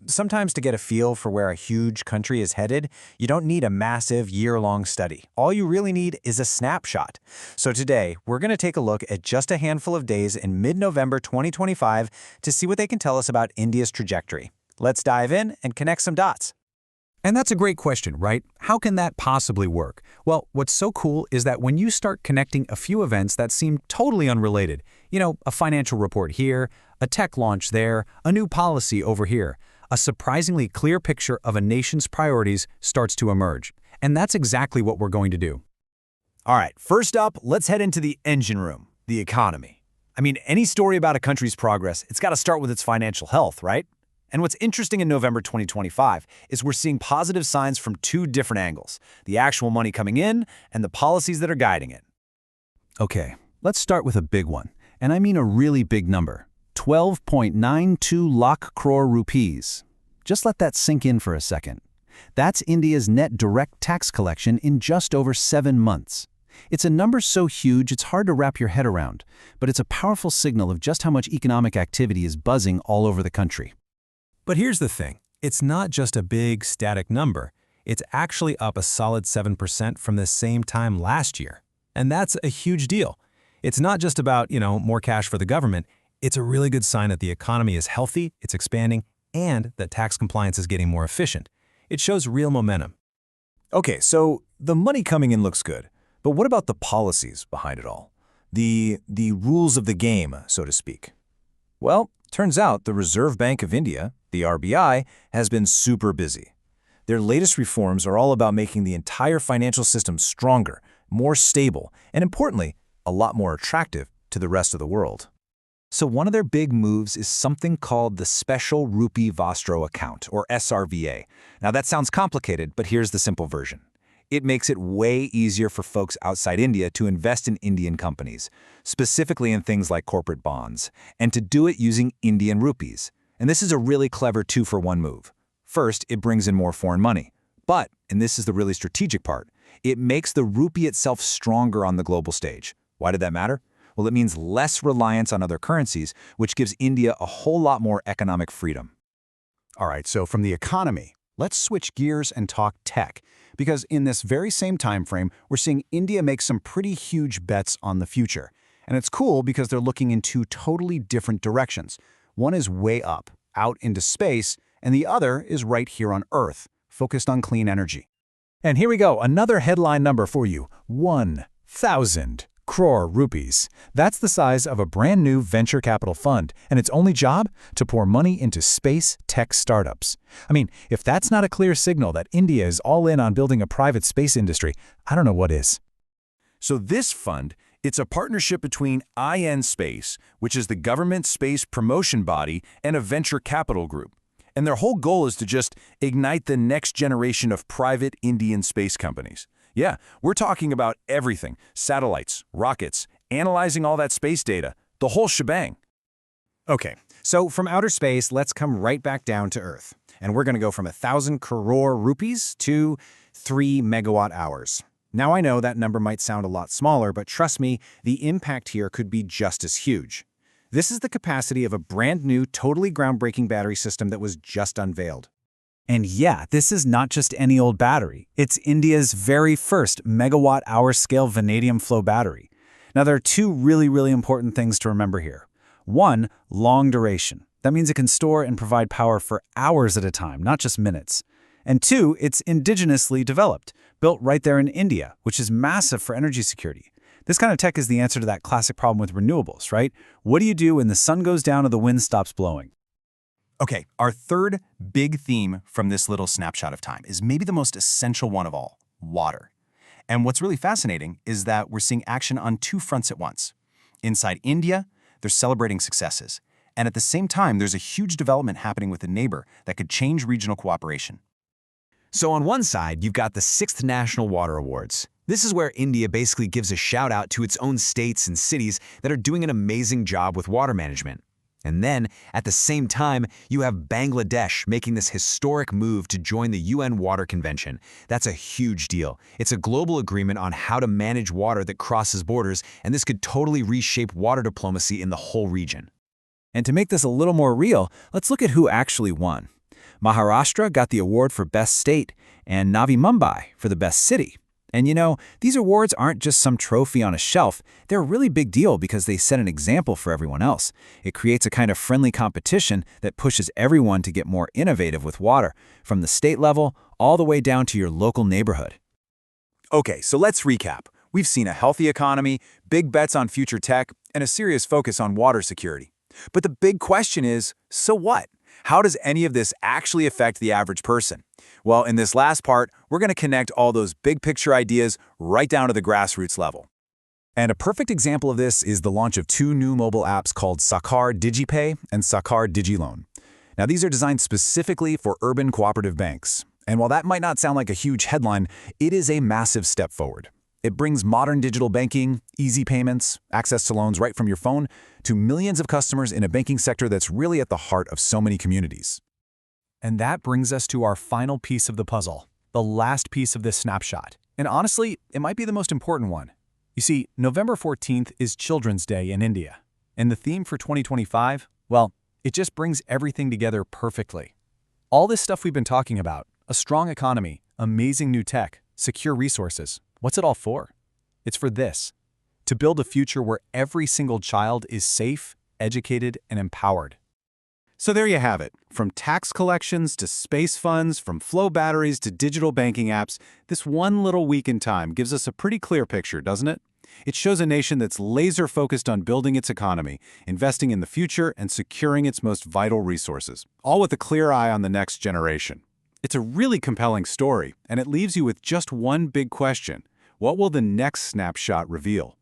Sometimes to get a feel for where a huge country is headed, you don't need a massive year-long study. All you really need is a snapshot. So today, we're going to take a look at just a handful of days in mid-November 2025 to see what they can tell us about India's trajectory. Let's dive in and connect some dots. And that's a great question, right? How can that possibly work? Well, what's so cool is that when you start connecting a few events that seem totally unrelated, a financial report here, a tech launch there, a new policy over here, a surprisingly clear picture of a nation's priorities starts to emerge. And that's exactly what we're going to do. All right, first up, let's head into the engine room, the economy. Any story about a country's progress, it's got to start with its financial health, right? And what's interesting in November 2025 is we're seeing positive signs from two different angles, the actual money coming in and the policies that are guiding it. Okay, let's start with a big one, and I mean a really big number, 12.92 lakh crore rupees. Just let that sink in for a second. That's India's net direct tax collection in just over 7 months. It's a number so huge it's hard to wrap your head around, but it's a powerful signal of just how much economic activity is buzzing all over the country. But here's the thing. It's not just a big, static number. It's actually up a solid 7% from the same time last year. And that's a huge deal. It's not just about, more cash for the government. It's a really good sign that the economy is healthy, it's expanding, and that tax compliance is getting more efficient. It shows real momentum. Okay, so the money coming in looks good. But what about the policies behind it all? The rules of the game, so to speak. Well, turns out the Reserve Bank of India, the RBI, has been super busy. Their latest reforms are all about making the entire financial system stronger, more stable, and importantly, a lot more attractive to the rest of the world. So one of their big moves is something called the Special Rupee Vostro Account, or SRVA. Now that sounds complicated, but here's the simple version. It makes it way easier for folks outside India to invest in Indian companies, specifically in things like corporate bonds, and to do it using Indian rupees. And this is a really clever two-for-one move. First, it brings in more foreign money. But, and this is the really strategic part, it makes the rupee itself stronger on the global stage. Why did that matter? Well, it means less reliance on other currencies, which gives India a whole lot more economic freedom. All right, so from the economy, let's switch gears and talk tech, because in this very same time frame, we're seeing India make some pretty huge bets on the future. And it's cool because they're looking in two totally different directions. One is way up, out into space, and the other is right here on Earth, focused on clean energy. And here we go, another headline number for you, 1,000 crore rupees. That's the size of a brand new venture capital fund, and its only job? To pour money into space tech startups. If that's not a clear signal that India is all in on building a private space industry, I don't know what is. So this fund, it's a partnership between IN Space, which is the government space promotion body, and a venture capital group. And their whole goal is to just ignite the next generation of private Indian space companies. Yeah, we're talking about everything, satellites, rockets, analyzing all that space data, the whole shebang. Okay, so from outer space, let's come right back down to Earth. And we're going to go from 1,000 crore rupees to 3 megawatt hours. Now I know that number might sound a lot smaller, but trust me, the impact here could be just as huge. This is the capacity of a brand new, totally groundbreaking battery system that was just unveiled. And yeah, this is not just any old battery. It's India's very first megawatt-hour scale vanadium flow battery. Now, there are two really important things to remember here. One, long duration. That means it can store and provide power for hours at a time, not just minutes. And two, it's indigenously developed, built right there in India, which is massive for energy security. This kind of tech is the answer to that classic problem with renewables, right? What do you do when the sun goes down or the wind stops blowing? Okay, our third big theme from this little snapshot of time is maybe the most essential one of all, water. And what's really fascinating is that we're seeing action on two fronts at once. Inside India, they're celebrating successes. And at the same time, there's a huge development happening with a neighbor that could change regional cooperation. So on one side, you've got the 6th National Water Awards. This is where India basically gives a shout out to its own states and cities that are doing an amazing job with water management. And then, at the same time, you have Bangladesh making this historic move to join the UN Water Convention. That's a huge deal. It's a global agreement on how to manage water that crosses borders, and this could totally reshape water diplomacy in the whole region. And to make this a little more real, let's look at who actually won. Maharashtra got the award for Best State, and Navi Mumbai for the Best City. And you know, these awards aren't just some trophy on a shelf. They're a really big deal because they set an example for everyone else. It creates a kind of friendly competition that pushes everyone to get more innovative with water, from the state level all the way down to your local neighborhood. Okay, so let's recap. We've seen a healthy economy, big bets on future tech, and a serious focus on water security. But the big question is, so what? How does any of this actually affect the average person? Well, in this last part, we're going to connect all those big picture ideas right down to the grassroots level. And a perfect example of this is the launch of 2 new mobile apps called SRK DigiPay and SRK DigiLoan. Now, these are designed specifically for urban cooperative banks. And while that might not sound like a huge headline, it is a massive step forward. It brings modern digital banking, easy payments, access to loans right from your phone, to millions of customers in a banking sector that's really at the heart of so many communities. And that brings us to our final piece of the puzzle, the last piece of this snapshot. And honestly, it might be the most important one. You see, November 14th is Children's Day in India. And the theme for 2025, well, it just brings everything together perfectly. All this stuff we've been talking about, a strong economy, amazing new tech, secure resources, what's it all for? It's for this: to build a future where every single child is safe, educated, and empowered. So there you have it. From tax collections to space funds, from flow batteries to digital banking apps, this one little week in time gives us a pretty clear picture, doesn't it? It shows a nation that's laser-focused on building its economy, investing in the future, and securing its most vital resources, all with a clear eye on the next generation. It's a really compelling story, and it leaves you with just one big question: what will the next snapshot reveal?